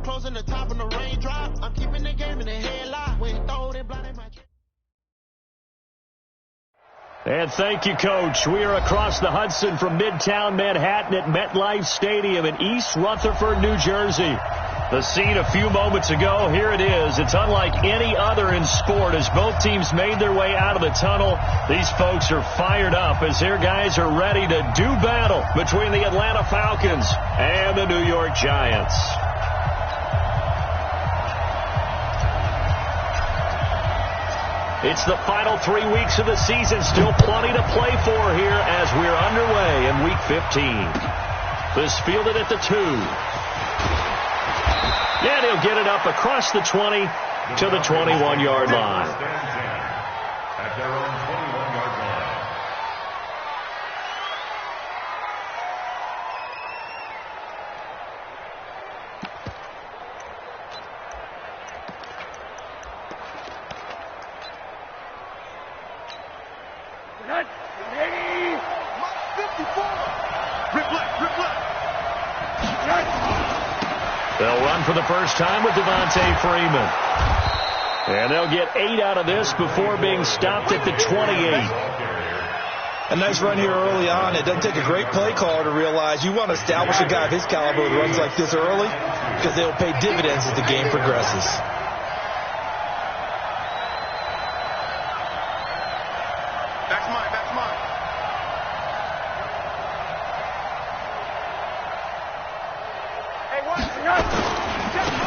closing the top and the raindrop. I'm keeping the game in the headlock. When throwed and blinded my... And thank you, Coach. We are across the Hudson from Midtown Manhattan at MetLife Stadium in East Rutherford, New Jersey. The scene a few moments ago, here it is. It's unlike any other in sport as both teams made their way out of the tunnel. These folks are fired up as their guys are ready to do battle between the Atlanta Falcons and the New York Giants. It's the final 3 weeks of the season. Still plenty to play for here as we're underway in Week 15. This fielded at the 2. And he'll get it up across the 20 to the 21-yard line. At their own 21-yard line. They'll run for the first time with Devontae Freeman. And they'll get 8 out of this before being stopped at the 28. A nice run here early on. It doesn't take a great play caller to realize you want to establish a guy of his caliber who runs like this early because they'll pay dividends as the game progresses. That's mine.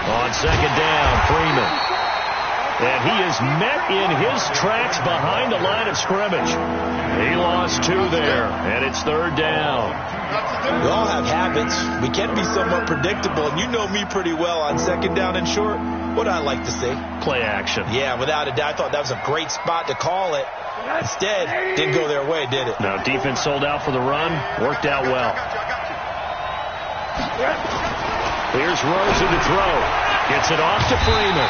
On second down, Freeman. And he is met in his tracks behind the line of scrimmage. He lost 2 there, and it's third down. We all have habits. We can be somewhat predictable, and you know me pretty well on second down and short. What do I like to say? Play action. Yeah, without a doubt. I thought that was a great spot to call it. Instead, didn't go their way, did it? No, defense sold out for the run. Worked out well. Here's Rosen to throw. Gets it off to Freeman.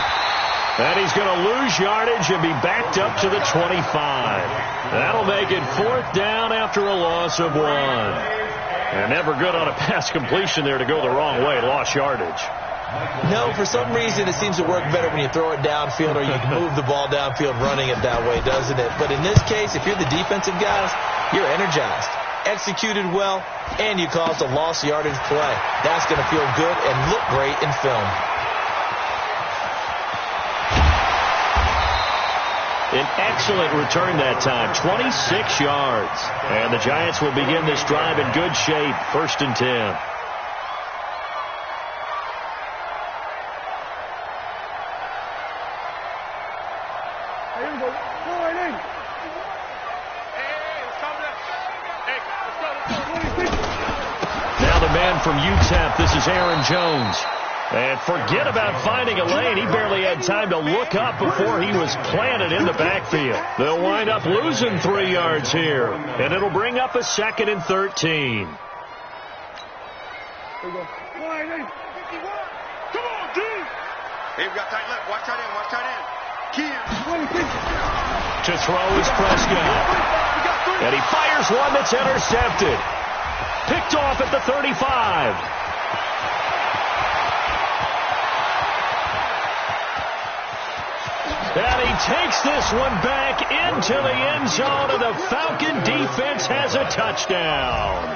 And he's going to lose yardage and be backed up to the 25. That'll make it fourth down after a loss of 1. And never good on a pass completion there to go the wrong way. Lost yardage. No, for some reason it seems to work better when you throw it downfield or you can move the ball downfield running it that way, doesn't it? But in this case, if you're the defensive guys, you're energized, executed well, and you caused a lost yardage play. That's going to feel good and look great in film. An excellent return that time, 26 yards. And the Giants will begin this drive in good shape, 1st and 10. Now the man from UTEP, this is Aaron Jones. And forget about finding a lane. He barely had time to look up before he was planted in the backfield. They'll wind up losing 3 yards here. And it'll bring up a 2nd and 13. Come on, D. Hey, we got tight left. Watch tight end. To throw is Prescott. And he fires one that's intercepted. Picked off at the 35. And he takes this one back into the end zone, and the Falcon defense has a touchdown.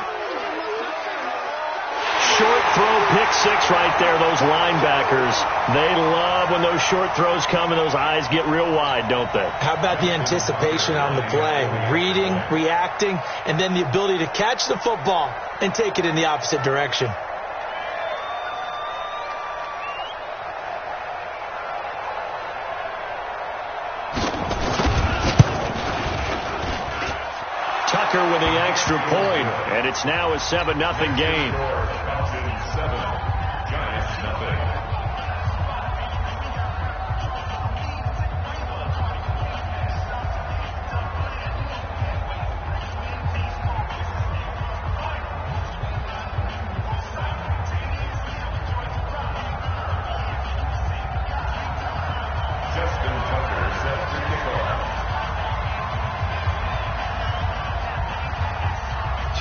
Short throw, pick 6 right there, those linebackers. They love when those short throws come and those eyes get real wide, don't they? How about the anticipation on the play? Reading, reacting, and then the ability to catch the football and take it in the opposite direction. Tucker with the extra point, and it's now a 7-0 game.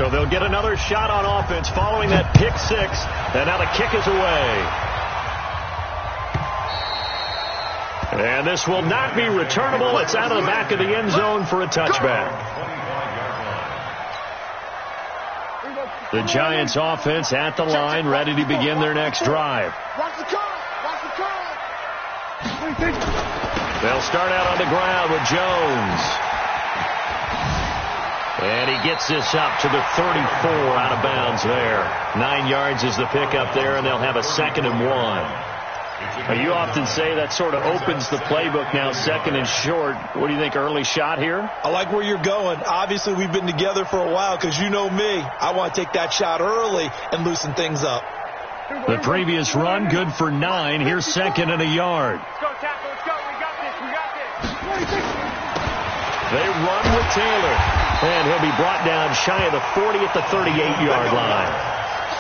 So they'll get another shot on offense following that pick 6, and now the kick is away. And this will not be returnable. It's out of the back of the end zone for a touchback. The Giants offense at the line, ready to begin their next drive. They'll start out on the ground with Jones. And he gets this up to the 34 out of bounds there. 9 yards is the pickup there, and they'll have a 2nd and 1. Now, you often say that sort of opens the playbook now, 2nd and short. What do you think, early shot here? I like where you're going. Obviously, we've been together for a while because you know me. I want to take that shot early and loosen things up. The previous run, good for 9. Here's 2nd and a yard. Let's go, tackle. Let's go. We got this. We got this. They run with Taylor. And he'll be brought down shy of the 40 at the 38-yard line.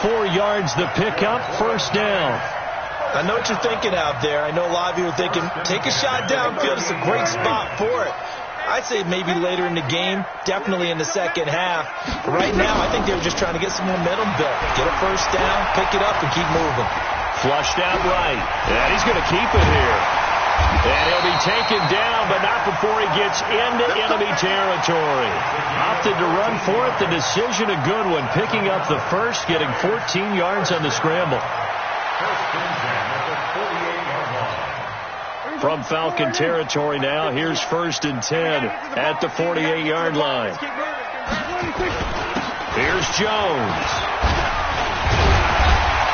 4 yards the pickup, 1st down. I know what you're thinking out there. I know a lot of you are thinking, take a shot downfield. It's a great spot for it. I'd say maybe later in the game, definitely in the second half. But right now, I think they were just trying to get some momentum built. Get a 1st down, pick it up, and keep moving. Flushed out right. And he's going to keep it here. And he'll be taken down, but not before he gets into enemy territory. Opted to run for it. The decision a good one. Picking up the 1st, getting 14 yards on the scramble. From Falcon territory now, here's 1st and 10 at the 48-yard line. Here's Jones.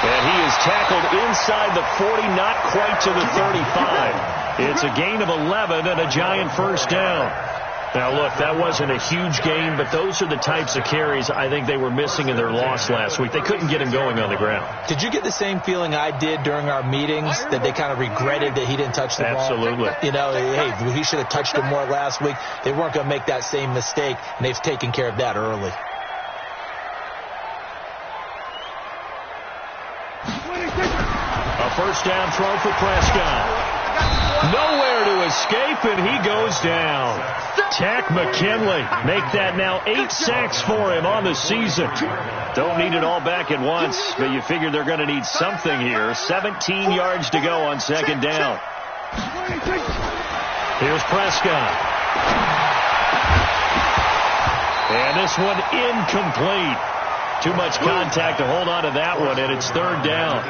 And he is tackled inside the 40, not quite to the 35. It's a gain of 11 and a Giant 1st down. Now, look, that wasn't a huge gain, but those are the types of carries I think they were missing in their loss last week. They couldn't get him going on the ground. Did you get the same feeling I did during our meetings, that they kind of regretted that he didn't touch the ball? Absolutely. You know, hey, he should have touched it more last week. They weren't going to make that same mistake, and they've taken care of that early. A 1st down throw for Prescott. Nowhere to escape, and he goes down. Tack McKinley make that now 8 sacks for him on the season. Don't need it all back at once, but you figure they're going to need something here. 17 yards to go on 2nd down. Here's Prescott. And this one incomplete. Too much contact to hold on to that one, and it's 3rd down.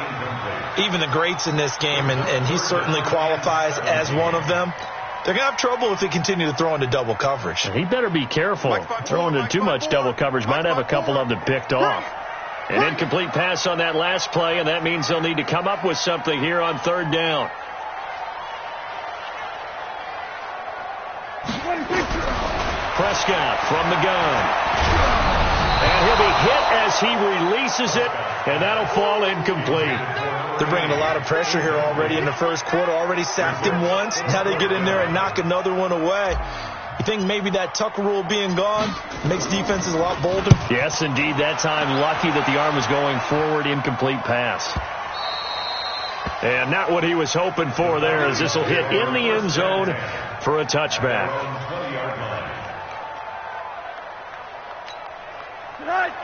Even the greats in this game, and he certainly qualifies as one of them, they're going to have trouble if they continue to throw into double coverage. He better be careful. Throwing into too much double coverage might have a couple of them picked off. An incomplete pass on that last play, and that means they'll need to come up with something here on 3rd down. Prescott from the gun. And he'll be hit as he releases it, and that'll fall incomplete. They're bringing a lot of pressure here already in the 1st quarter. Already sacked him once. Now they get in there and knock another one away. You think maybe that Tucker rule being gone makes defenses a lot bolder? Yes, indeed. That time, lucky that the arm was going forward. Incomplete pass. And not what he was hoping for there, as this will hit in the end zone for a touchback.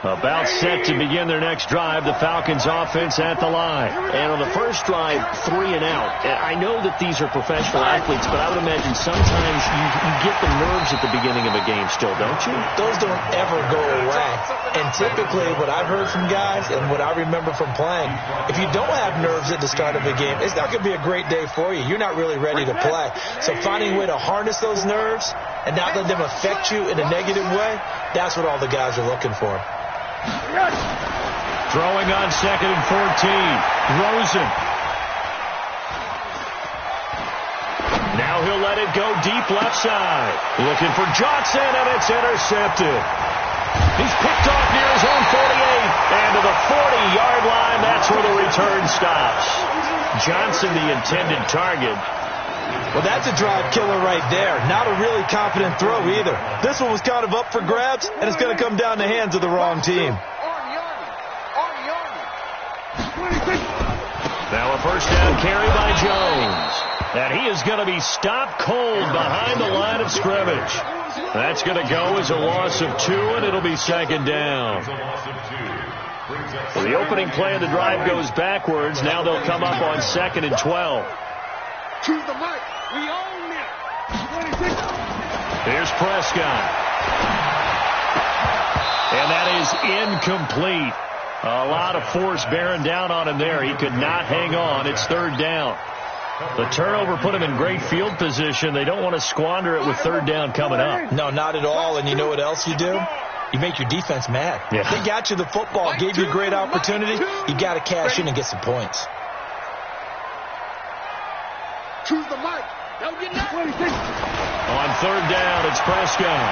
About set to begin their next drive, the Falcons offense at the line. And on the first drive, 3 and out. I know that these are professional athletes, but I would imagine sometimes you get the nerves at the beginning of a game still, don't you? Those don't ever go away. And typically what I've heard from guys and what I remember from playing, if you don't have nerves at the start of a game, it's not going to be a great day for you. You're not really ready to play. So finding a way to harness those nerves and not let them affect you in a negative way, that's what all the guys are looking for. Throwing on 2nd and 14. Rosen. Now he'll let it go deep left side. Looking for Johnson, and it's intercepted. He's picked off near his own 48. And to the 40-yard line, that's where the return stops. Johnson, the intended target. Well, that's a drive killer right there. Not a really confident throw either. This one was kind of up for grabs, and it's going to come down the hands of the wrong team. Now a 1st down carry by Jones. And he is going to be stopped cold behind the line of scrimmage. That's going to go as a loss of 2, and it'll be 2nd down. Well, the opening play of the drive goes backwards. Now they'll come up on 2nd and 12. To the mic. We own this. Here's Prescott. And that is incomplete. A lot of force bearing down on him there. He could not hang on. It's third down. The turnover put him in great field position. They don't want to squander it with third down coming up. No, not at all. And you know what else you do? You make your defense mad. Yeah. They got you the football, gave you a great opportunity. You got to cash in and get some points. Choose the mic. Don't get that. On third down, it's Prescott.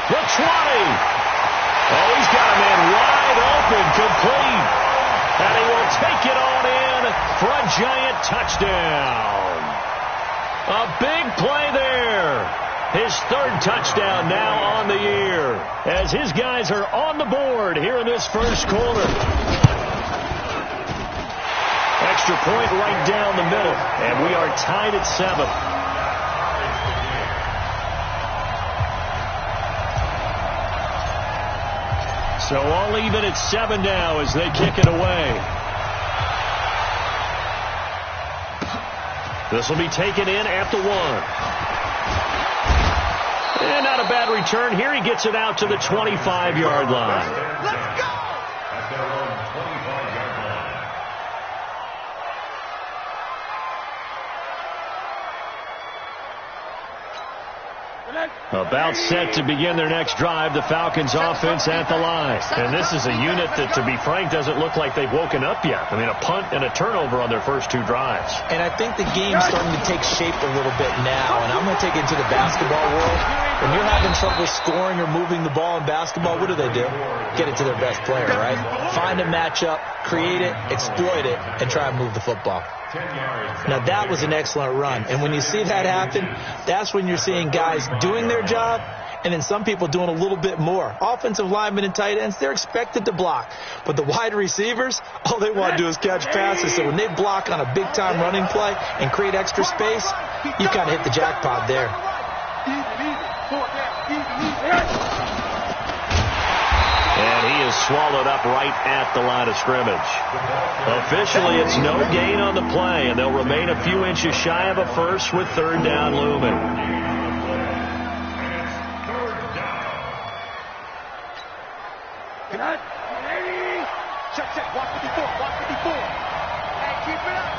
The 20. Oh, he's got a man wide open, complete. And he will take it on in for a giant touchdown. A big play there. His third touchdown now on the year as his guys are on the board here in this first quarter. Extra point right down the middle, and we are tied at 7. So all even at 7 now as they kick it away. This will be taken in at the 1. And not a bad return here. He gets it out to the 25-yard line. Let's go. At their own 25-yard line. About set to begin their next drive, the Falcons offense at the line. And this is a unit that, to be frank, doesn't look like they've woken up yet. I mean, a punt and a turnover on their first 2 drives. And I think the game's starting to take shape a little bit now. And I'm going to take it into the basketball world. When you're having trouble scoring or moving the ball in basketball, what do? Get it to their best player, right? Find a matchup, create it, exploit it, and try and move the football. Now, that was an excellent run. And when you see that happen, that's when you're seeing guys doing their job and then some people doing a little bit more. Offensive linemen and tight ends, they're expected to block. But the wide receivers, all they want to do is catch passes. So when they block on a big-time running play and create extra space, you kind of hit the jackpot there. And he is swallowed up right at the line of scrimmage. Officially, it's no gain on the play, and they'll remain a few inches shy of a first with third down looming. Check. Watch 54. Hey, keep it up.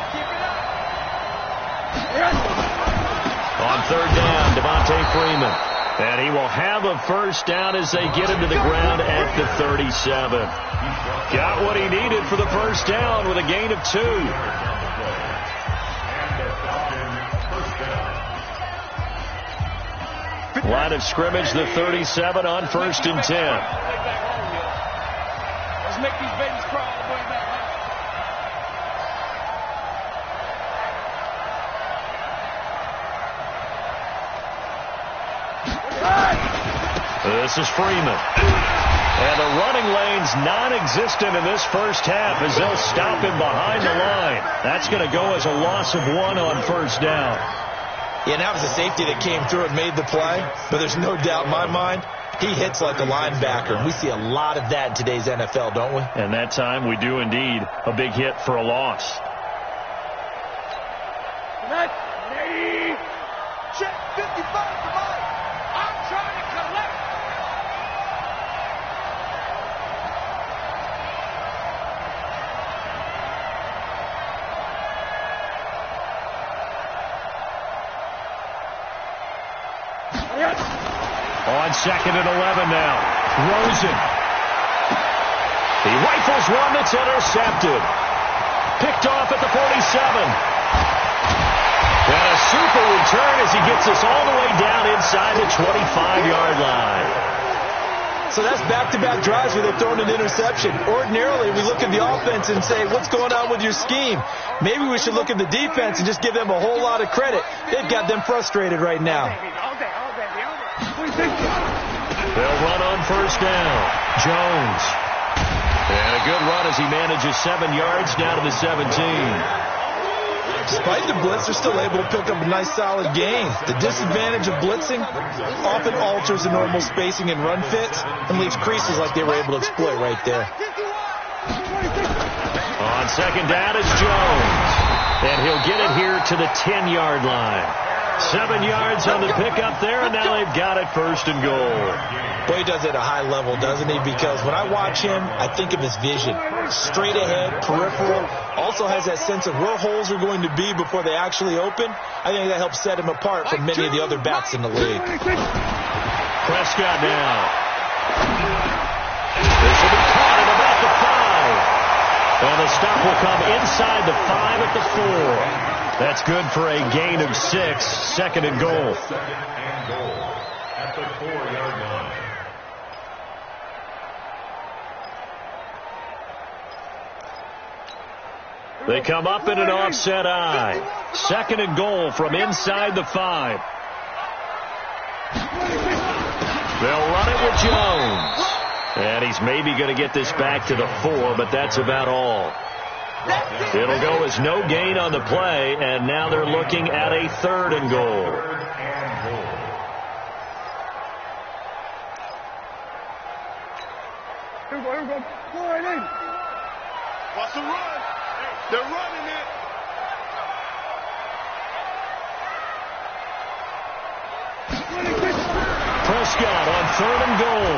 On third down, Devontae Freeman. And he will have a first down as they get him to the ground at the 37. Got what he needed for the first down with a gain of 2. Line of scrimmage, the 37 on first and 10. Let's make these babies crawl all the way back. This is Freeman. And the running lane's non-existent in this first half as they'll stop him behind the line. That's going to go as a loss of 1 on first down. Yeah, and that was a safety that came through and made the play. But there's no doubt in my mind, he hits like a linebacker. We see a lot of that in today's NFL, don't we? And that time we do indeed. A big hit for a loss. Ready? Check 55 to Mike. I'm trying to collect. On second and 11 now. Rosen. He rifles one that's intercepted. Picked off at the 47. And a super return as he gets us all the way down inside the 25-yard line. So that's back-to-back drives where they've thrown an interception. Ordinarily, we look at the offense and say, what's going on with your scheme? Maybe we should look at the defense and just give them a whole lot of credit. They've got them frustrated right now. They'll run on first down. Jones. And a good run as he manages 7 yards down to the 17. Despite the blitz, they're still able to pick up a nice solid gain. The disadvantage of blitzing often alters the normal spacing and run fits and leaves creases like they were able to exploit right there. On second down, it's Jones. And And he'll get it here to the 10-yard line. 7 yards on the pickup there, and now they've got it first and goal. Boy, he does it at a high level, doesn't he? Because when I watch him, I think of his vision. Straight ahead, peripheral. Also has that sense of where holes are going to be before they actually open. I think that helps set him apart from many of the other backs in the league. Prescott now. This will be caught at about the 5. And the stop will come inside the 5 at the 4. That's good for a gain of 6. Second and goal. Second and goal at the 4-yard line. They come up in an offset eye. Second and goal from inside the 5. They'll run it with Jones. And he's maybe going to get this back to the 4, but that's about all. It'll go as no gain on the play, and now they're looking at a 3rd and goal. Here we go. Go right in. Watch the run. They're running it. Prescott on 3rd and goal.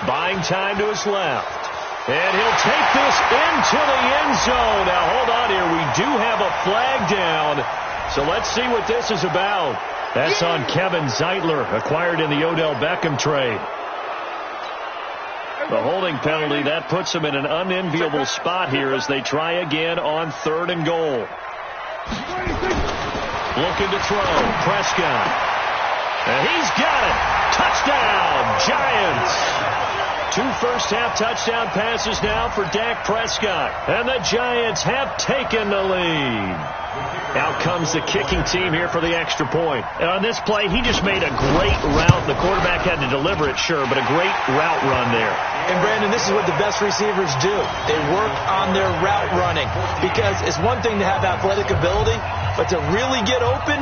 Buying time to his left. And he'll take this into the end zone. Now, hold on here. We do have a flag down. So let's see what this is about. That's on Kevin Zeitler, acquired in the Odell Beckham trade. The holding penalty, that puts him in an unenviable spot here as they try again on 3rd and goal. Looking to throw. Prescott. And he's got it. Touchdown, Giants. 2 first-half touchdown passes now for Dak Prescott. And the Giants have taken the lead. Out comes the kicking team here for the extra point. And on this play, he just made a great route. The quarterback had to deliver it, sure, but a great route run there. And, Brandon, this is what the best receivers do. They work on their route running. Because it's one thing to have athletic ability, but to really get open,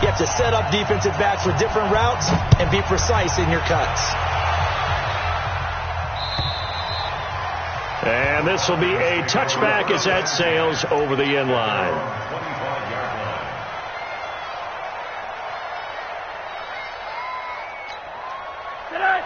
you have to set up defensive backs with different routes and be precise in your cuts. And this will be a touchback as that sails over the end line.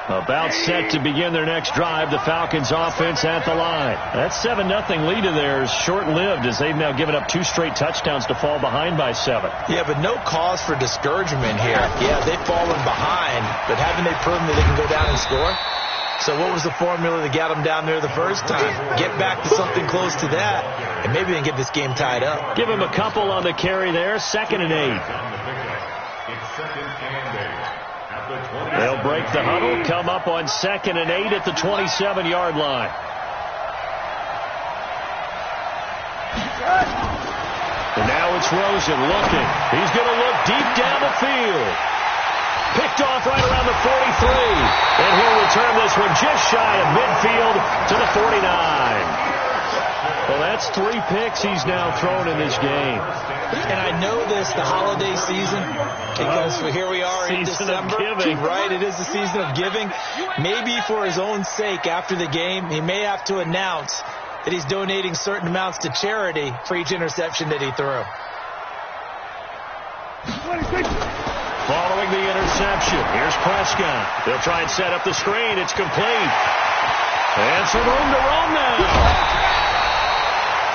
About set to begin their next drive, the Falcons offense at the line. That 7-0 lead of theirs short-lived as they've now given up 2 straight touchdowns to fall behind by 7. Yeah, but no cause for discouragement here. Yeah, they've fallen behind, but haven't they proven that they can go down and score? So what was the formula that got them down there the first time? Get back to something close to that, and maybe they can get this game tied up. Give him a couple on the carry there. 2nd and 8. They'll break the huddle, come up on 2nd and 8 at the 27-yard line. And now it's Rosen looking. He's going to look deep down the field. Picked off right around the 43. And he'll return this one just shy of midfield to the 49. Well, that's 3 picks he's now thrown in this game. And I know this, the holiday season, because here we are in December. Right, it is the season of giving. Maybe for his own sake, after the game, he may have to announce that he's donating certain amounts to charity for each interception that he threw. Following the interception, here's Prescott. They'll try and set up the screen. It's complete. And some room to roam now.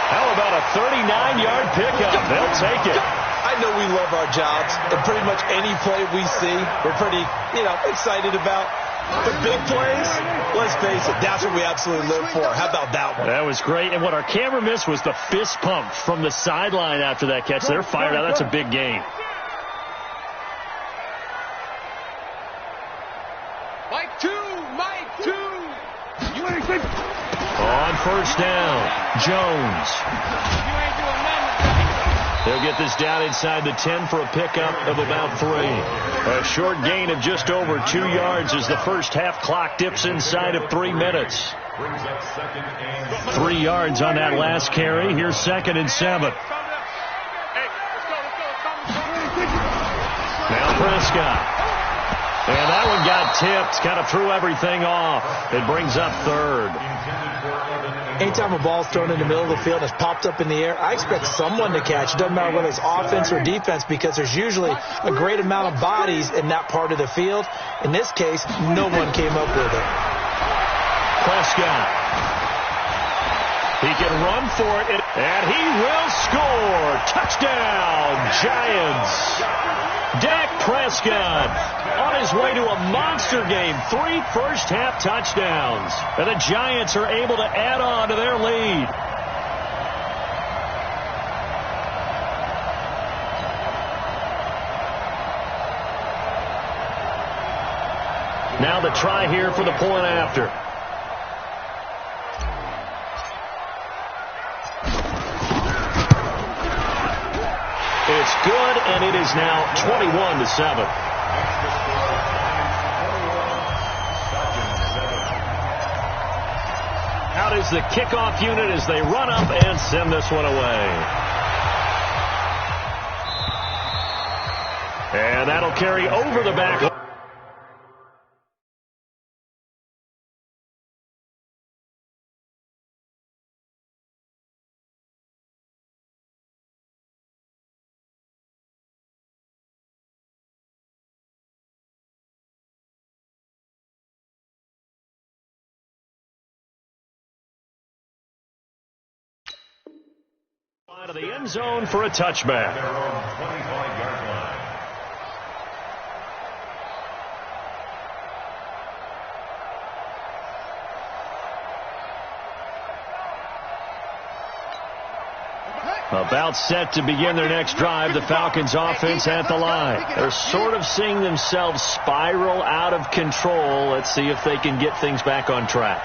How about a 39-yard pickup? They'll take it. I know we love our jobs, and pretty much any play we see, we're pretty, excited about. But big plays, let's face it, that's what we absolutely live for. How about that one? That was great. And what our camera missed was the fist pump from the sideline after that catch. They're fired out. That's a big game. Mike 2. On first down, Jones. They'll get this down inside the 10 for a pickup of about 3. A short gain of just over 2 yards as the first half clock dips inside of 3 minutes. 3 yards on that last carry. Here's 2nd and 7. Now Prescott. And that one got tipped, kind of threw everything off. It brings up third. Anytime a ball's thrown in the middle of the field and it's popped up in the air, I expect someone to catch. It doesn't matter whether it's offense or defense, because there's usually a great amount of bodies in that part of the field. In this case, no one came up with it. Prescott. He can run for it, and he will score. Touchdown, Giants. Dak Prescott on his way to a monster game. 3 first-half touchdowns. And the Giants are able to add on to their lead. Now the try here for the point after. It's good, and it is now 21-7. Out is the kickoff unit as they run up and send this one away. And that'll carry over the back. Out of the end zone for a touchback. Their own 25-yard line. About set to begin their next drive, the Falcons offense at the line. They're sort of seeing themselves spiral out of control. Let's see if they can get things back on track.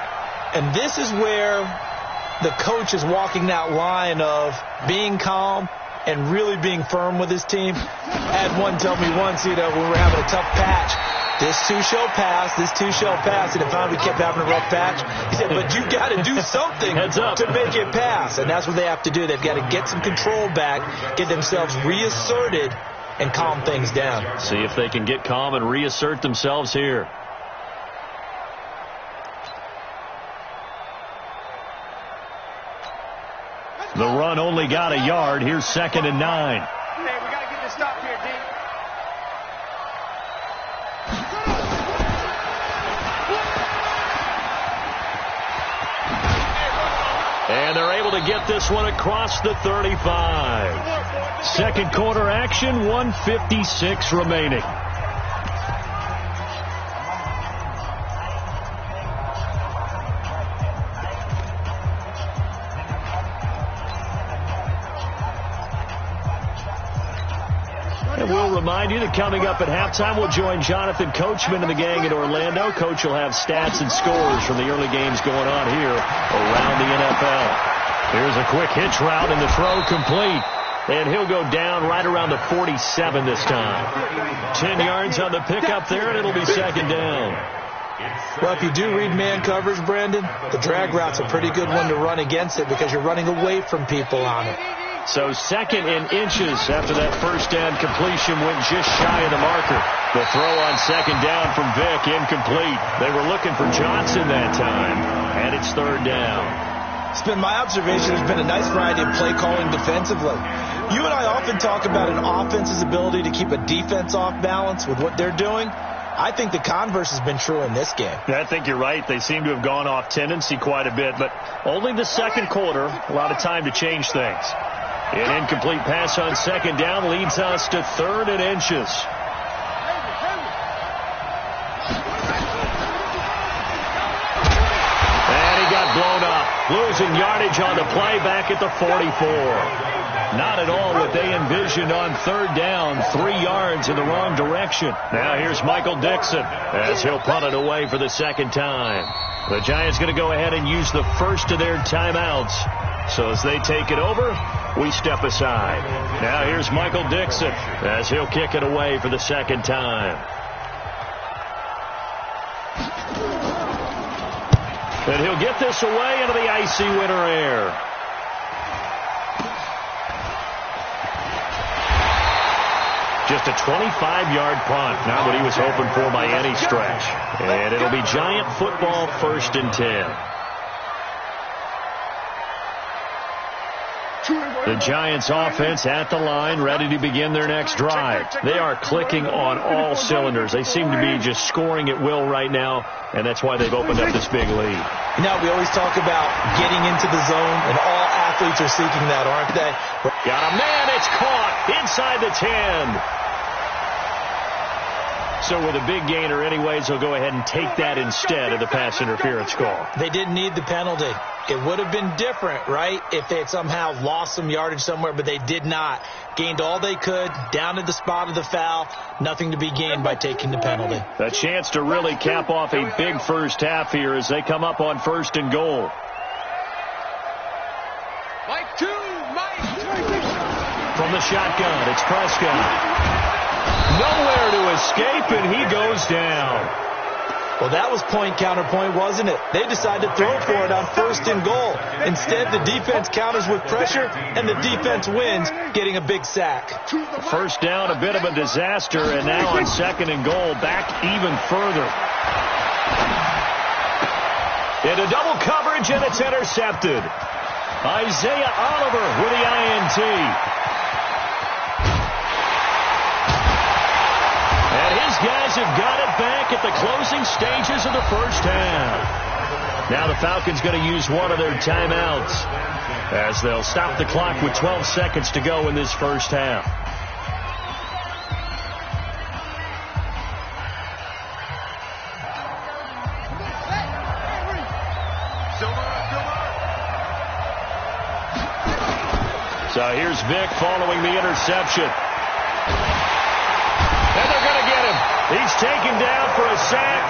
And this is where the coach is walking that line of being calm and really being firm with his team. I had one tell me once, when we were having a tough patch, this too shall pass, this too shall pass, and finally we kept having a rough patch. He said, but you got to do something to make it pass, and that's what they have to do. They've got to get some control back, get themselves reasserted, and calm things down. See if they can get calm and reassert themselves here. The run only got a yard. Here's 2nd and 9. Hey, we got to get this stop here, D. And they're able to get this one across the 35. Second quarter action, 1:56 remaining. And we'll remind you that coming up at halftime, we'll join Jonathan Coachman and the gang in Orlando. Coach will have stats and scores from the early games going on here around the NFL. Here's a quick hitch route, and the throw complete. And he'll go down right around the 47 this time. 10 yards on the pickup there, and it'll be 2nd down. Well, if you do read man coverage, Brandon, the drag route's a pretty good one to run against it because you're running away from people on it. So 2nd and inches after that first down completion went just shy of the marker. The throw on 2nd down from Vick, incomplete. They were looking for Johnson that time, and it's 3rd down. It's been my observation there's been a nice variety of play calling defensively. You and I often talk about an offense's ability to keep a defense off balance with what they're doing. I think the converse has been true in this game. I think you're right. They seem to have gone off tendency quite a bit, but only the second quarter, a lot of time to change things. An incomplete pass on 2nd down leads us to 3rd and inches. And he got blown up, losing yardage on the play back at the 44. Not at all what they envisioned on 3rd down, 3 yards in the wrong direction. Now here's Michael Dixon as he'll punt it away for the 2nd time. The Giants going to go ahead and use the first of their timeouts. So as they take it over, we step aside. Now here's Michael Dixon as he'll kick it away for the 2nd time. And he'll get this away into the icy winter air. Just a 25-yard punt. Not what he was hoping for by any stretch. And it'll be Giant football, 1st and 10. The Giants offense at the line, ready to begin their next drive. They are clicking on all cylinders. They seem to be just scoring at will right now, and that's why they've opened up this big lead. You know, we always talk about getting into the zone, and all athletes are seeking that, aren't they? Got a man, it's caught inside the 10. So with a big gainer anyways, they'll go ahead and take that instead of the pass interference call. They didn't need the penalty. It would have been different, right, if they had somehow lost some yardage somewhere, but they did not. Gained all they could, down to the spot of the foul. Nothing to be gained by taking the penalty. A chance to really cap off a big first half here as they come up on 1st and goal. From the shotgun, it's Prescott. Nowhere to escape, and he goes down. Well, that was point counterpoint, wasn't it? They decided to throw for it on 1st and goal. Instead, the defense counters with pressure, and the defense wins, getting a big sack. First down, a bit of a disaster, and now on 2nd and goal, back even further. Into double coverage, and it's intercepted. Isaiah Oliver with the INT. His guys have got it back at the closing stages of the first half. Now the Falcons going to use one of their timeouts as they'll stop the clock with 12 seconds to go in this first half. So here's Vick following the interception. And they're going to get him. He's taken down for a sack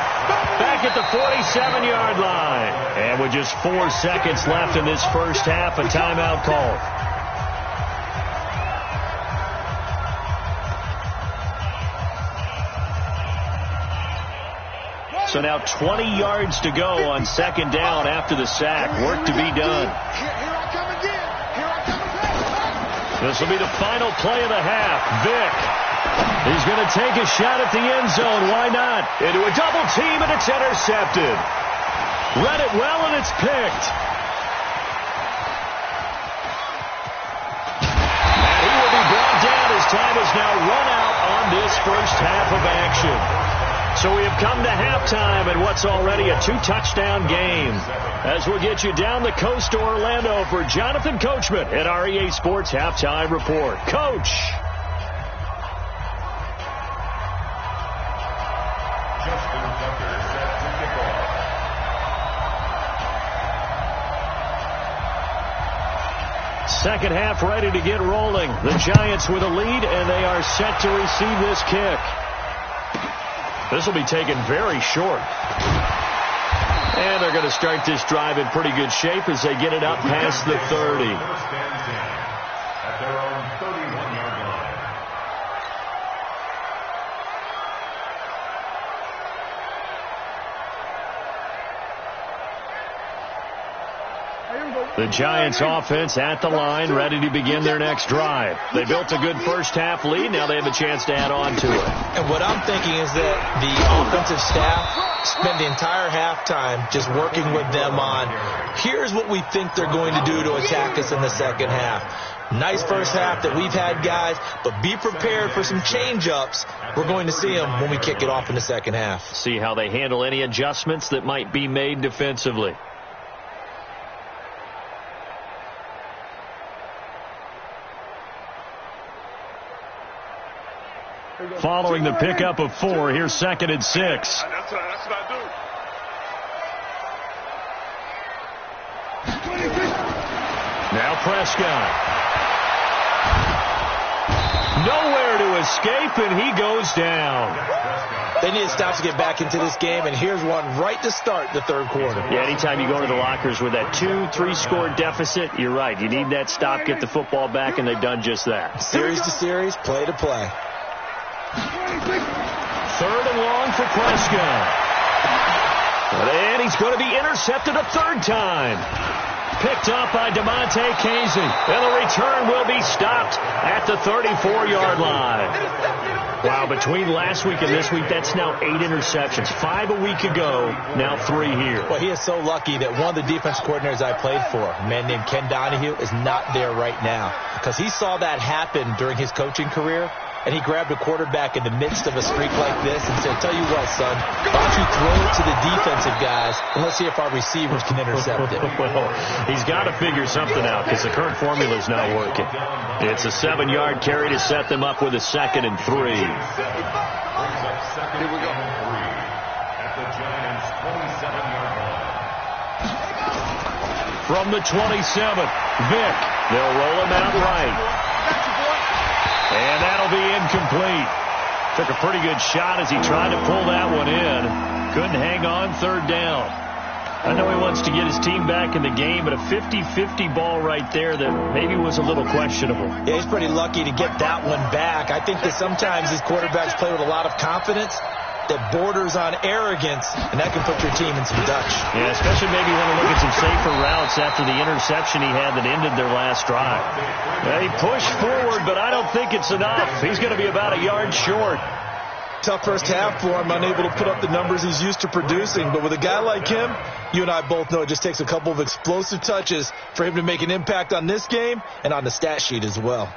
back at the 47-yard line. And with just 4 seconds left in this first half, a timeout called. So now 20 yards to go on 2nd down after the sack. Work to be done. This will be the final play of the half. Vick. He's going to take a shot at the end zone. Why not? Into a double team, and it's intercepted. Read it well, and it's picked. And he will be brought down as time is now run out on this first half of action. So we have come to halftime in what's already a 2-touchdown game. As we'll get you down the coast to Orlando for Jonathan Coachman at our EA Sports Halftime Report. Coach. Second half ready to get rolling. The Giants with a lead, and they are set to receive this kick. This will be taken very short. And they're going to start this drive in pretty good shape as they get it up past the 30. At their own 31-yard line. The Giants offense at the line, ready to begin their next drive. They built a good first half lead. Now they have a chance to add on to it. And what I'm thinking is that the offensive staff spent the entire halftime just working with them on, here's what we think they're going to do to attack us in the second half. Nice first half that we've had, guys, but be prepared for some change-ups. We're going to see them when we kick it off in the second half. See how they handle any adjustments that might be made defensively. Following the pickup of 4, here's 2nd and 6. That's what I do. Now Prescott. Nowhere to escape, and he goes down. They need a stop to get back into this game, and here's one right to start the third quarter. Yeah, anytime you go to the lockers with that 2-3 score deficit, you're right. You need that stop, get the football back, and they've done just that. Series to series, play to play. 3rd and long for Prescott. And he's going to be intercepted a 3rd time. picked up by DeMonte Casey. And the return will be stopped at the 34-yard line. Wow, between last week and this week, that's now 8 interceptions. 5 a week ago, now 3 here. Well, he is so lucky that one of the defense coordinators I played for, a man named Ken Donahue, is not there right now. Because he saw that happen during his coaching career, and he grabbed a quarterback in the midst of a streak like this and said, tell you what, son, why don't you throw it to the defensive guys, and let's see if our receivers can intercept it. Well, he's got to figure something out because the current formula is not working. It's a 7-yard carry to set them up with a 2nd and 3. Here we go. At the Giants' 27-yard line. From the 27, Vick. They'll roll him out right. And that'll be incomplete. Took a pretty good shot as he tried to pull that one in. Couldn't hang on 3rd down. I know he wants to get his team back in the game, but a 50-50 ball right there that maybe was a little questionable. Yeah, he's pretty lucky to get that one back. I think that sometimes these quarterbacks play with a lot of confidence that borders on arrogance, and that can put your team in some Dutch. Yeah, especially maybe you want to look at some safer routes after the interception he had that ended their last drive. He pushed forward, but I don't think it's enough. He's going to be about a yard short. Tough first half for him, unable to put up the numbers he's used to producing. But with a guy like him, you and I both know it just takes a couple of explosive touches for him to make an impact on this game and on the stat sheet as well.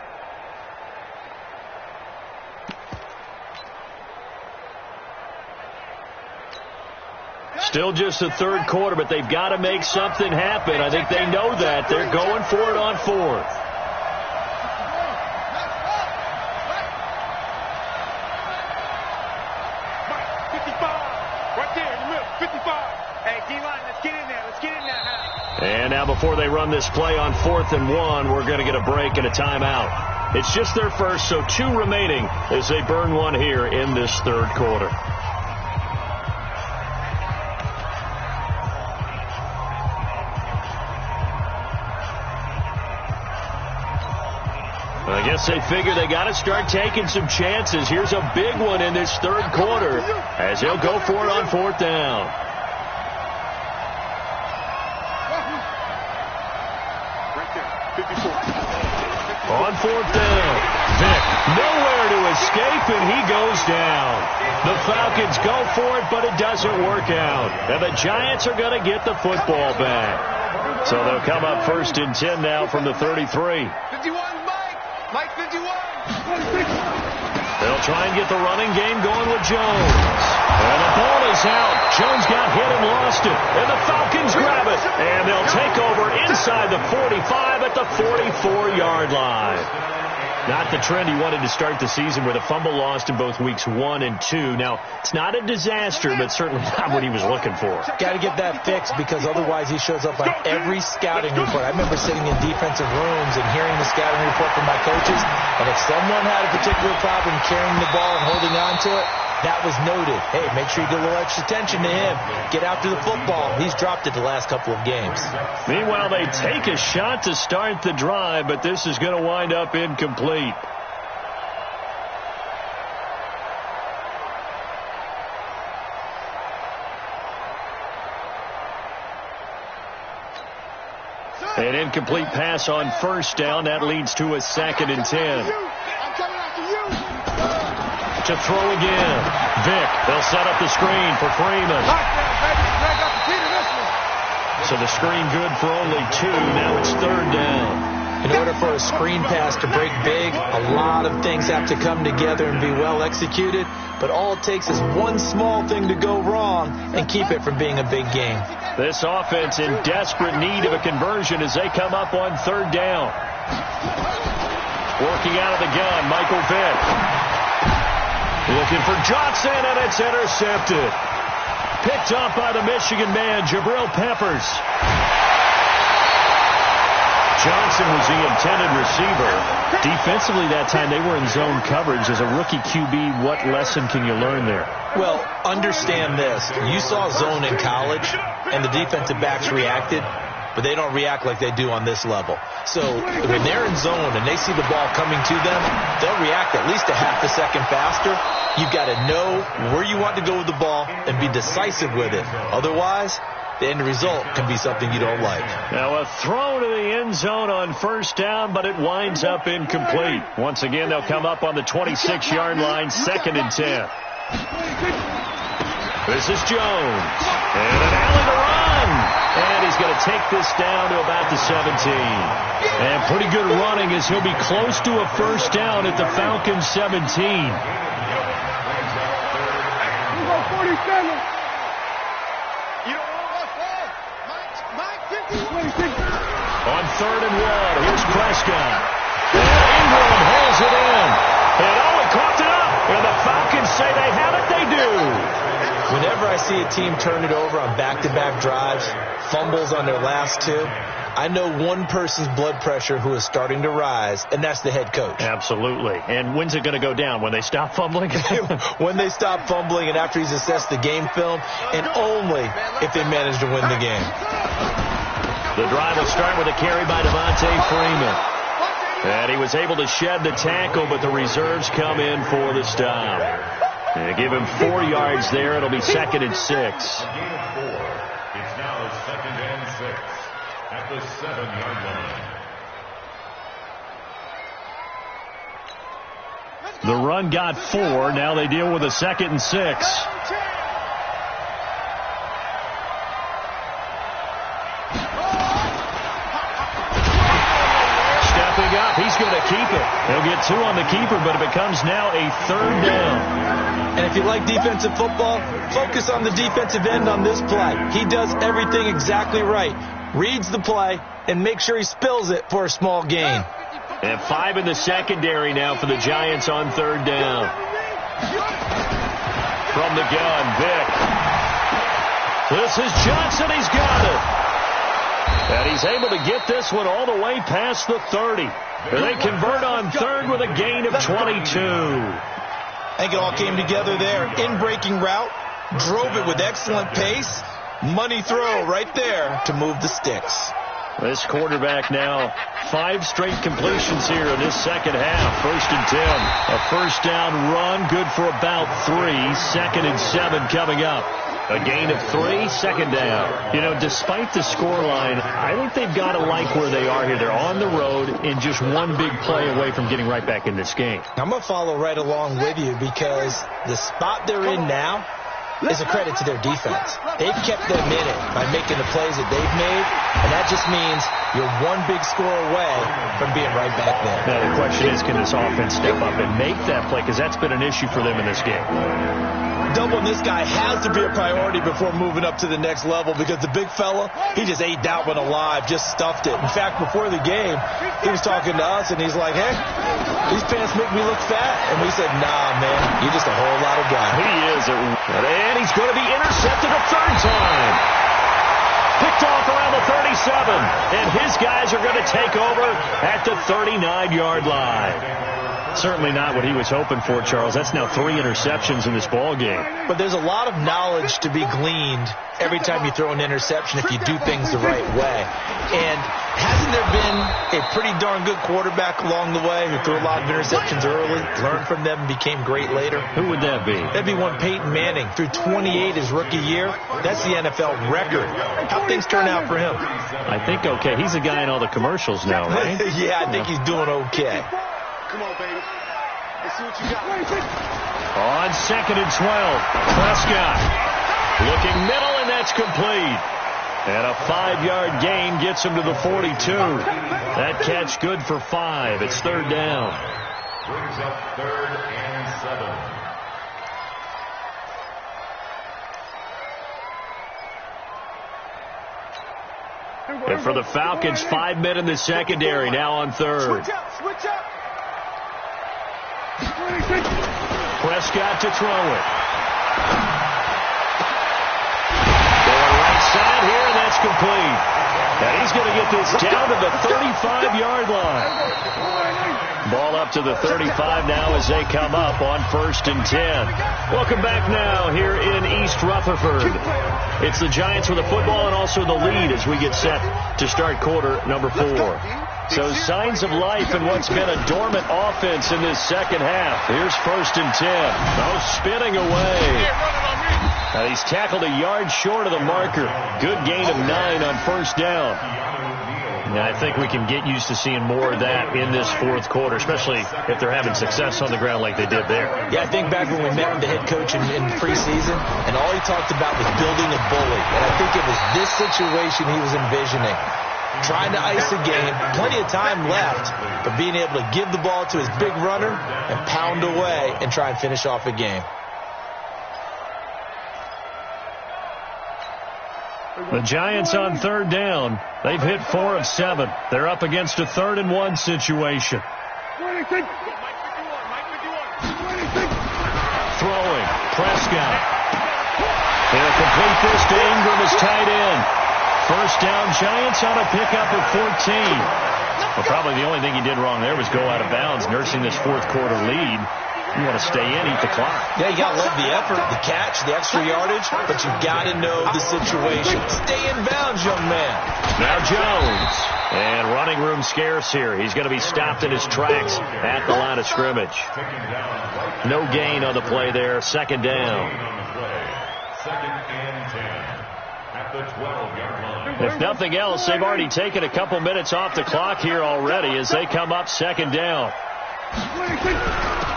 Still just the 3rd quarter, but they've got to make something happen. I think they know that. They're going for it on 4th. Right there in the middle, 55. Hey, D-line, let's get in there. Let's get in there. And now before they run this play on 4th and 1, we're going to get a break and a timeout. It's just their first, so 2 remaining as they burn one here in this 3rd quarter. I guess they figure they got to start taking some chances. Here's a big one in this 3rd quarter as he'll go for it on 4th down. Right there, 54. On 4th down, Vick nowhere to escape, and he goes down. The Falcons go for it, but it doesn't work out. And the Giants are going to get the football back. So they'll come up 1st and 10 now from the 33. 51. Mike 51. They'll try and get the running game going with Jones. And the ball is out. Jones got hit and lost it. And the Falcons grab it. And they'll take over inside the 45 at the 44-yard line. Not the trend he wanted to start the season with a fumble lost in both weeks 1 and 2. Now, it's not a disaster, but certainly not what he was looking for. Got to get that fixed because otherwise he shows up on every scouting report. I remember sitting in defensive rooms and hearing the scouting report from my coaches, and if someone had a particular problem carrying the ball and holding on to it, that was noted. Hey, make sure you get a little extra attention to him. Get after the football. He's dropped it the last couple of games. Meanwhile, they take a shot to start the drive, but this is going to wind up incomplete. An incomplete pass on 1st down. That leads to a 2nd and 10. To throw again. Vick, they'll set up the screen for Freeman. So the screen good for only 2. Now it's 3rd down. In order for a screen pass to break big, a lot of things have to come together and be well executed. But all it takes is one small thing to go wrong and keep it from being a big game. This offense in desperate need of a conversion as they come up on 3rd down. Working out of the gun, Michael Vick. Looking for Johnson, and it's intercepted. Picked up by the Michigan man, Jabril Peppers. Johnson was the intended receiver. Defensively that time, they were in zone coverage. As a rookie QB, what lesson can you learn there? Well, understand this. You saw zone in college, and the defensive backs reacted, but they don't react like they do on this level. So when they're in zone and they see the ball coming to them, they'll react at least a half a second faster. You've got to know where you want to go with the ball and be decisive with it. Otherwise, the end result can be something you don't like. Now a throw to the end zone on first down, but it winds up incomplete. Once again, they'll come up on the 26-yard line, 2nd and 10. This is Jones. And an alley to run. And he's going to take this down to about the 17. And pretty good running as he'll be close to a first down at the Falcons' 17. 47. On 3rd and 1, here's Prescott. And Ingram holds it in. And he coughed it up. And the Falcons say they have it, they do. Whenever I see a team turn it over on back-to-back drives, fumbles on their last two, I know one person's blood pressure who is starting to rise, and that's the head coach. Absolutely. And when's it going to go down? When they stop fumbling? When they stop fumbling and after he's assessed the game film, and only if they manage to win the game. The drive will start with a carry by Devontae Freeman. And he was able to shed the tackle, but the reserves come in for the stop. And give him 4 yards there. It'll be 2nd and 6. A gain of 4. It's now 2nd and 6 at the 7-yard line. The run got 4. Now they deal with a 2nd and 6. Stepping up, he's going to keep it. He'll get 2 on the keeper, but it becomes now a 3rd down. And if you like defensive football, focus on the defensive end on this play. He does everything exactly right. Reads the play and makes sure he spills it for a small gain. And 5 in the secondary now for the Giants on 3rd down. From the gun, Vick. This is Johnson. He's got it. And he's able to get this one all the way past the 30. And they convert on 3rd with a gain of 22. I think it all came together there. In-breaking route, drove it with excellent pace. Money throw right there to move the sticks. This quarterback now 5 straight completions here in this second half. 1st and 10. A first down run, good for about 3. 2nd and 7 coming up. A gain of 3, 2nd down. You know, despite the scoreline, I think they've got to like where they are here. They're on the road and just one big play away from getting right back in this game. I'm going to follow right along with you because the spot they're in now is a credit to their defense. They've kept them in it by making the plays that they've made, and that just means you're one big score away from being right back there. Now, the question is, can this offense step up and make that play? Because that's been an issue for them in this game. Doubling this guy has to be a priority before moving up to the next level because the big fella, he just ate that one alive, just stuffed it. In fact, before the game, he was talking to us, and he's like, hey, these pants make me look fat. And we said, nah, man, you're just a whole lot of guy. He is. And he's going to be intercepted a 3rd time. Picked off around the 37. And his guys are going to take over at the 39-yard line. Certainly not what he was hoping for, Charles. That's now 3 interceptions in this ball game. But there's a lot of knowledge to be gleaned every time you throw an interception if you do things the right way. And hasn't there been a pretty darn good quarterback along the way who threw a lot of interceptions early, learned from them, and became great later? Who would that be? That'd be one Peyton Manning. Threw 28 his rookie year. That's the NFL record. How'd things turn out for him? I think okay. He's a guy in all the commercials now, right? Yeah, I think he's doing okay. Come on, baby. Let's see what you got. On 2nd and 12, Prescott looking middle, and that's complete. And a 5-yard gain gets him to the 42. That catch good for 5. It's 3rd down. Brings up 3rd and 7. And for the Falcons, 5 men in the secondary now on 3rd. Switch up. Prescott to throw it. Going right side here, and that's complete. And he's going to get this down to the 35-yard line. Ball up to the 35 now as they come up on 1st and 10. Welcome back now here in East Rutherford. It's the Giants with the football and also the lead as we get set to start quarter number 4. So signs of life in what's been a dormant offense in this second half. Here's 1st and 10. Oh, spinning away. Now he's tackled a yard short of the marker. Good gain of 9 on 1st down. Now I think we can get used to seeing more of that in this 4th quarter, especially if they're having success on the ground like they did there. Yeah, I think back when we met with the head coach in preseason, and all he talked about was building a bully. And I think it was this situation he was envisioning. Trying to ice a game, plenty of time left, but being able to give the ball to his big runner and pound away and try and finish off a game. The Giants on 3rd down. They've hit 4 of 7. They're up against a 3rd and 1 situation. Throwing. Prescott. They'll complete this to Ingram as tight end. 1st down, Giants on a pickup of 14. Well, probably the only thing he did wrong there was go out of bounds, nursing this 4th quarter lead. You want to stay in, eat the clock. Yeah, you got to love the effort, the catch, the extra yardage, but you got to know the situation. Stay in bounds, young man. Now Jones. And running room scarce here. He's going to be stopped in his tracks at the line of scrimmage. No gain on the play there. 2nd down. 2nd and 10 at the 12-yard line. If nothing else, they've already taken a couple minutes off the clock here already as they come up 2nd down.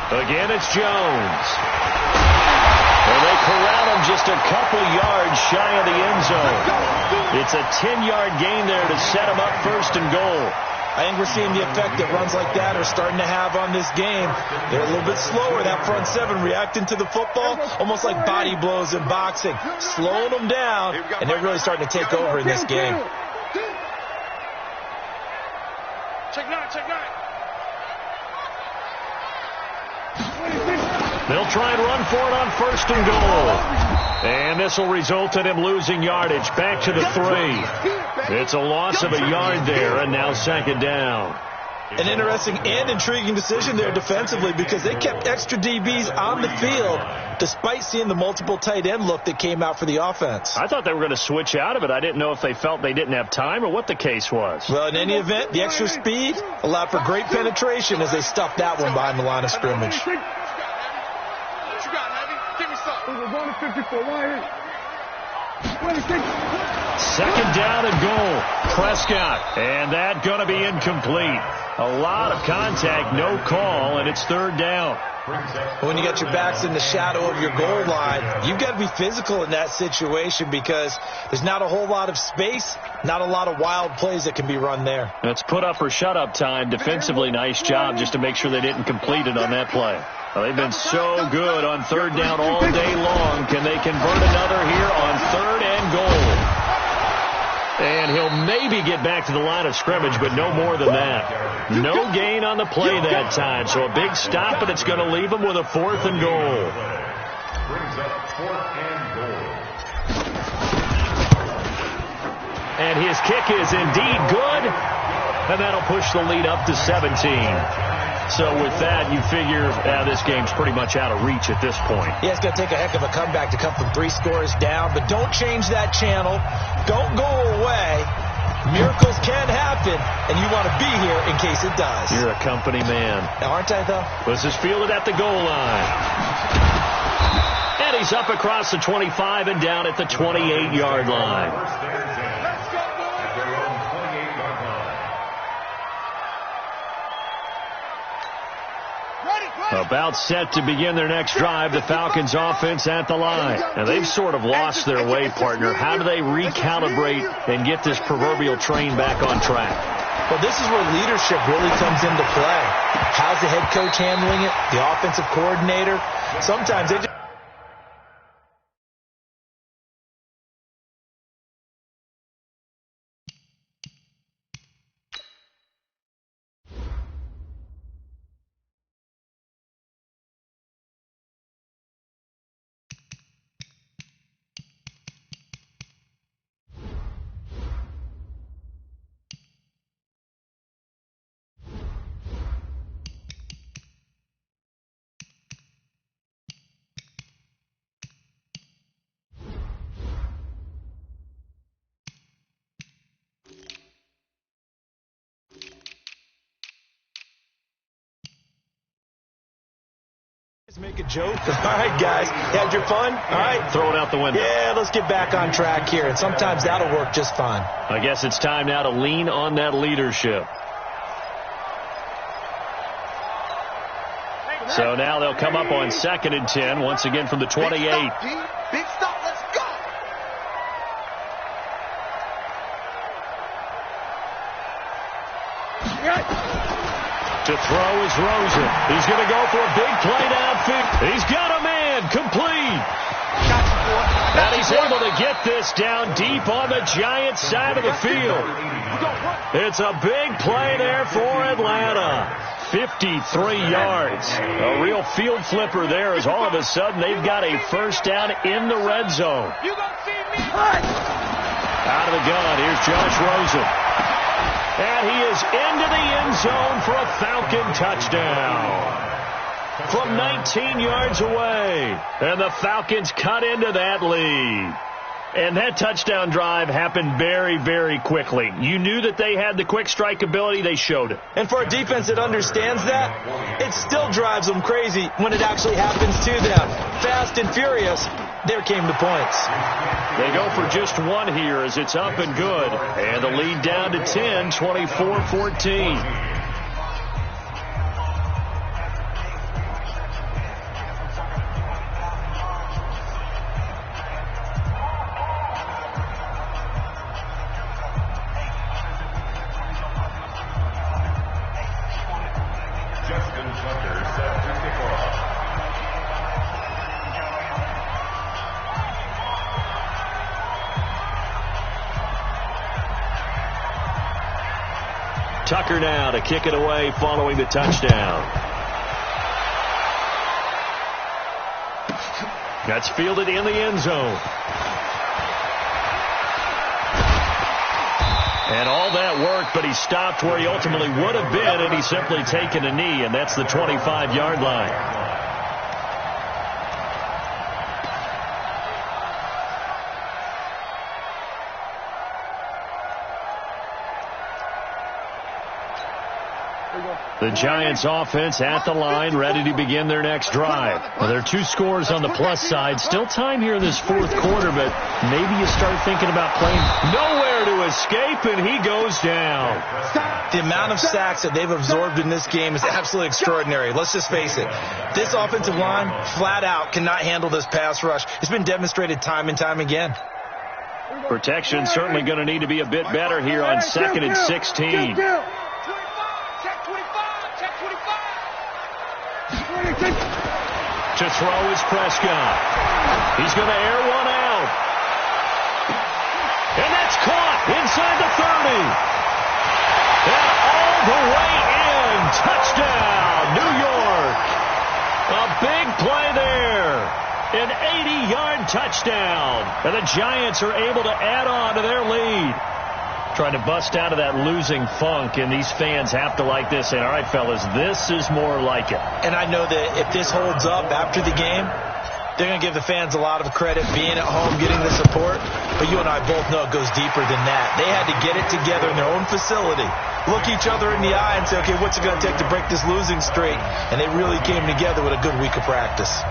Again, it's Jones. Well, they corral him just a couple yards shy of the end zone. It's a 10-yard gain there to set him up 1st and goal. I think we're seeing the effect that runs like that are starting to have on this game. They're a little bit slower, that front 7, reacting to the football, almost like body blows in boxing, slowing them down, and they're really starting to take over in this game. Check 9, check 9. They'll try and run for it on 1st and goal. And this will result in him losing yardage back to the 3. It's a loss of a yard there, and now 2nd down. An interesting and intriguing decision there defensively because they kept extra DBs on the field despite seeing the multiple tight end look that came out for the offense. I thought they were going to switch out of it. I didn't know if they felt they didn't have time or what the case was. Well, in any event, the extra speed allowed for great penetration as they stuffed that one behind the line of scrimmage. Second down and goal. Prescott. And that going to be incomplete. A lot of contact, no call, and it's 3rd down. When you got your backs in the shadow of your goal line, you've got to be physical in that situation because there's not a whole lot of space, not a lot of wild plays that can be run there. That's put up or shut up time. Defensively, nice job just to make sure they didn't complete it on that play. Well, they've been so good on 3rd down all day long. Can they convert another here on 3rd and goal? And he'll maybe get back to the line of scrimmage, but no more than that. No gain on the play that time, so a big stop, but it's going to leave him with a 4th and goal. Brings up 4th and goal. And his kick is indeed good, and that'll push the lead up to 17. So with that, you figure this game's pretty much out of reach at this point. Yeah, it's going to take a heck of a comeback to come from 3 scores down, but don't change that channel. Don't go away. Miracles can happen, and you want to be here in case it does. You're a company man. Aren't I, though? This is fielded at the goal line. And he's up across the 25 and down at the 28-yard line. About set to begin their next drive, the Falcons offense at the line. And they've sort of lost their way, partner. How do they recalibrate and get this proverbial train back on track? Well, this is where leadership really comes into play. How's the head coach handling it? The offensive coordinator? Sometimes they just Make a joke. All right, guys. Had your fun? All right. Throw it out the window. Yeah, let's get back on track here. And sometimes that'll work just fine. I guess it's time now to lean on that leadership. So now they'll come up on 2nd and 10, once again from the 28. Big stop, D. Big stop. Let's go. To throw is Rosen. He's going to go for a big play downfield. He's got a man. Complete. And he's able to get this down deep on the Giants' side of the field. It's a big play there for Atlanta. 53 yards. A real field flipper there as all of a sudden they've got a first down in the red zone. Out of the gun, here's Josh Rosen. And he is into the end zone for a Falcon touchdown. From 19 yards away. And the Falcons cut into that lead. And that touchdown drive happened very, very quickly. You knew that they had the quick strike ability. They showed it. And for a defense that understands that, it still drives them crazy when it actually happens to them. Fast and furious, there came the points. They go for just one here as it's up and good. And the lead down to 10, 24-14. Tucker now to kick it away following the touchdown. That's fielded in the end zone. And all that worked, but he stopped where he ultimately would have been, and he's simply taken a knee, and that's the 25-yard line. The Giants offense at the line, ready to begin their next drive. Well, there are 2 scores on the plus side. Still time here in this 4th quarter, but maybe you start thinking about playing nowhere to escape, and he goes down. The amount of sacks that they've absorbed in this game is absolutely extraordinary. Let's just face it. This offensive line, flat out, cannot handle this pass rush. It's been demonstrated time and time again. Protection certainly going to need to be a bit better here on 2nd and 16. To throw is Prescott. He's going to air one out. And that's caught inside the 30. And all the way in. Touchdown, New York. A big play there. An 80-yard touchdown. And the Giants are able to add on to their lead. Trying to bust out of that losing funk, and these fans have to like this. And all right, fellas, this is more like it. And I know that if this holds up after the game, they're going to give the fans a lot of credit being at home, getting the support. But you and I both know it goes deeper than that. They had to get it together in their own facility, look each other in the eye and say, okay, what's it going to take to break this losing streak? And they really came together with a good week of practice.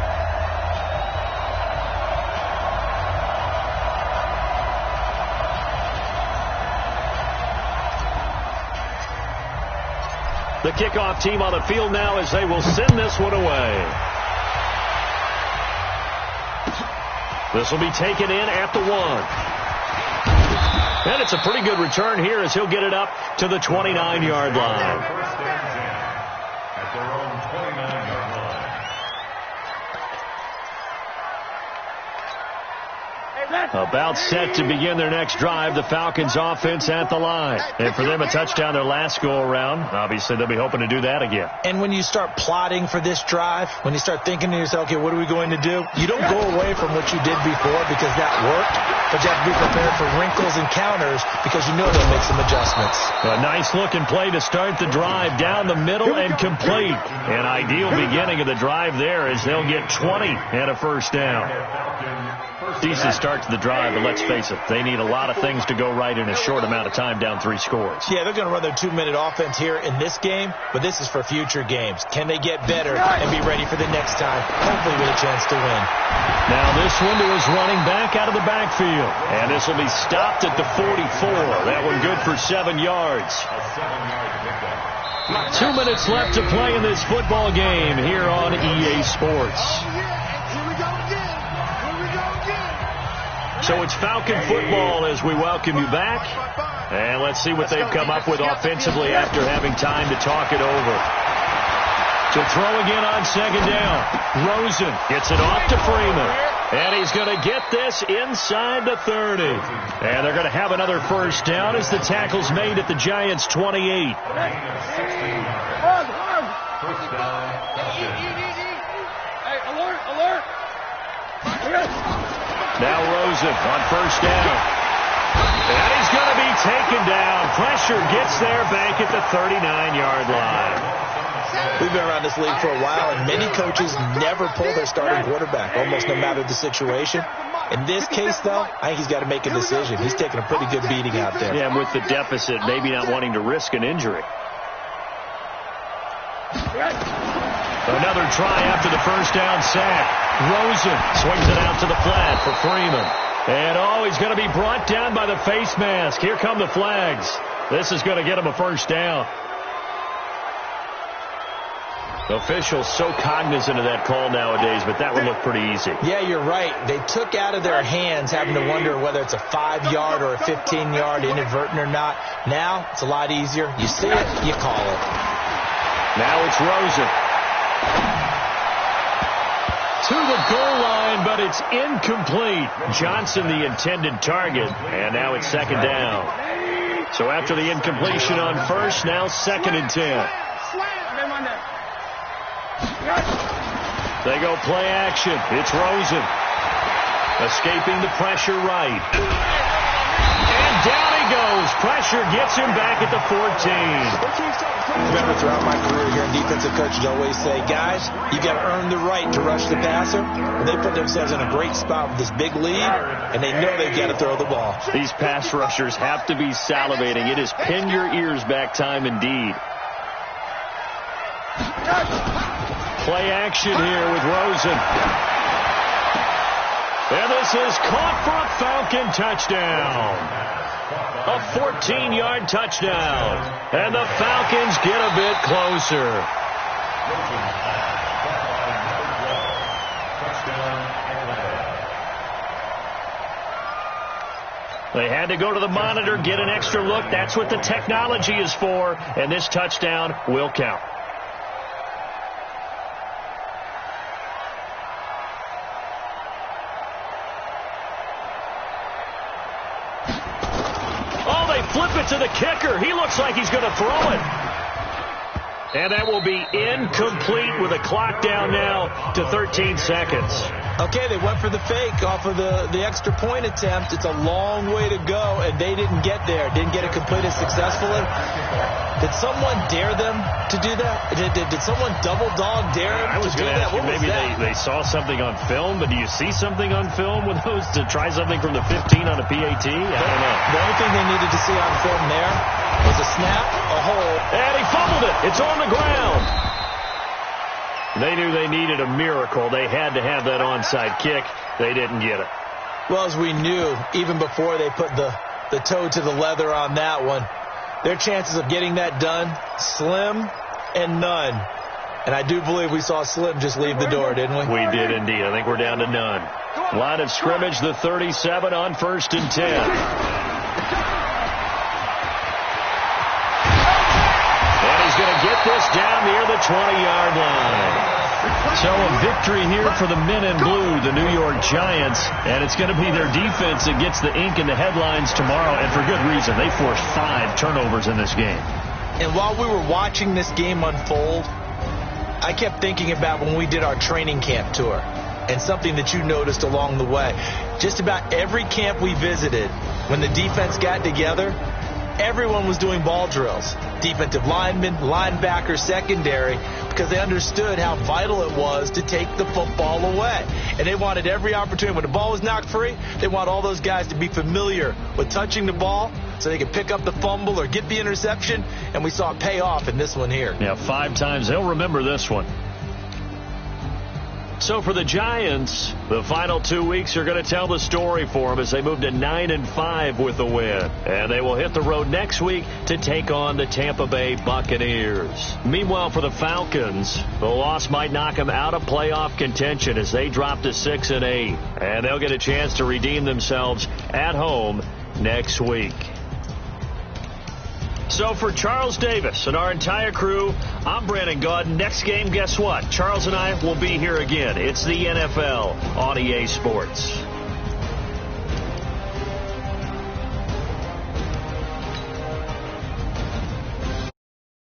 The kickoff team on the field now as they will send this one away. This will be taken in at the 1. And it's a pretty good return here as he'll get it up to the 29-yard line. First and 10 at their own 29-yard line. About set to begin their next drive, the Falcons offense at the line. And for them, a touchdown their last go-around. Obviously, they'll be hoping to do that again. And when you start plotting for this drive, when you start thinking to yourself, okay, what are we going to do? You don't go away from what you did before because that worked, but you have to be prepared for wrinkles and counters because you know they'll make some adjustments. A nice-looking play to start the drive down the middle and complete. An ideal beginning of the drive there as they'll get 20 and a first down. Decent start to the drive, but let's face it, they need a lot of things to go right in a short amount of time, down 3 scores. Yeah, they're going to run their 2-minute offense here in this game, but this is for future games. Can they get better and be ready for the next time, hopefully with a chance to win? Now this one to his running back out of the backfield, and this will be stopped at the 44. That one good for 7 yards. 2 minutes left to play in this football game here on EA Sports. So it's Falcon football as we welcome you back. And let's see what they've come up with offensively after having time to talk it over. To throw again on second down. Rosen gets it off to Freeman. And he's going to get this inside the 30. And they're going to have another first down as the tackle's made at the Giants' 28. Now Rosen on first down. And he's going to be taken down. Pressure gets there back at the 39-yard line. We've been around this league for a while, and many coaches never pull their starting quarterback, almost no matter the situation. In this case, though, I think he's got to make a decision. He's taking a pretty good beating out there. Yeah, and with the deficit, maybe not wanting to risk an injury. Another try after the first down sack. Rosen swings it out to the flat for Freeman. And, he's going to be brought down by the face mask. Here come the flags. This is going to get him a first down. Officials so cognizant of that call nowadays, but that would look pretty easy. Yeah, you're right. They took out of their hands having to wonder whether it's a 5-yard or a 15-yard inadvertent or not. Now, it's a lot easier. You see it, you call it. Now it's Rosen. To the goal line, but it's incomplete. Johnson, the intended target, and now it's second down. So after the incompletion on first, now 2nd and 10. They go play action. It's Rosen. Escaping the pressure right. And down he goes. Pressure gets him back at the 14. Remember, throughout my career here in defensive coaches always say, guys, you got to earn the right to rush the passer. And they put themselves in a great spot with this big lead, and they know they've got to throw the ball. These pass rushers have to be salivating. It is pin your ears back time indeed. Play action here with Rosen. And this is caught for a Falcon touchdown. A 14-yard touchdown. And the Falcons get a bit closer. They had to go to the monitor, get an extra look. That's what the technology is for. And this touchdown will count. Flip it to the kicker. He looks like he's going to throw it. And that will be incomplete with a clock down now to 13 seconds. Okay, they went for the fake off of the extra point attempt. It's a long way to go, and they didn't get there. Didn't get it completed successfully. Did someone dare them to do that? Did someone double dog dare them to do that? What was maybe that? They saw something on film, but do you see something on film with those to try something from the 15 on a PAT? I don't know. The only thing they needed to see on film there was a snap, a hole. And he fumbled it. It's on the ground. They knew they needed a miracle. They had to have that onside kick. They didn't get it. Well, as we knew, even before they put the toe to the leather on that one, their chances of getting that done, slim and none. And I do believe we saw Slim just leave the door, didn't we? We did indeed. I think we're down to none. Line of scrimmage, the 37 on 1st and 10. And he's going to get this down near the 20-yard line. So a victory here for the men in blue, the New York Giants, and it's going to be their defense that gets the ink in the headlines tomorrow, and for good reason. They forced 5 turnovers in this game. And while we were watching this game unfold, I kept thinking about when we did our training camp tour and something that you noticed along the way. Just about every camp we visited, when the defense got together, Everyone was doing ball drills. Defensive linemen, linebackers, secondary, because they understood how vital it was to take the football away. And they wanted every opportunity. When the ball was knocked free, they want all those guys to be familiar with touching the ball so they could pick up the fumble or get the interception. And we saw it pay off in this one here. Yeah, 5 times. They'll remember this one. So for the Giants, the final 2 weeks are going to tell the story for them as they move to 9-5 with a win. And they will hit the road next week to take on the Tampa Bay Buccaneers. Meanwhile, for the Falcons, the loss might knock them out of playoff contention as they drop to 6-8. And they'll get a chance to redeem themselves at home next week. So for Charles Davis and our entire crew, I'm Brandon Gaud. Next game, guess what? Charles and I will be here again. It's the NFL on EA Sports.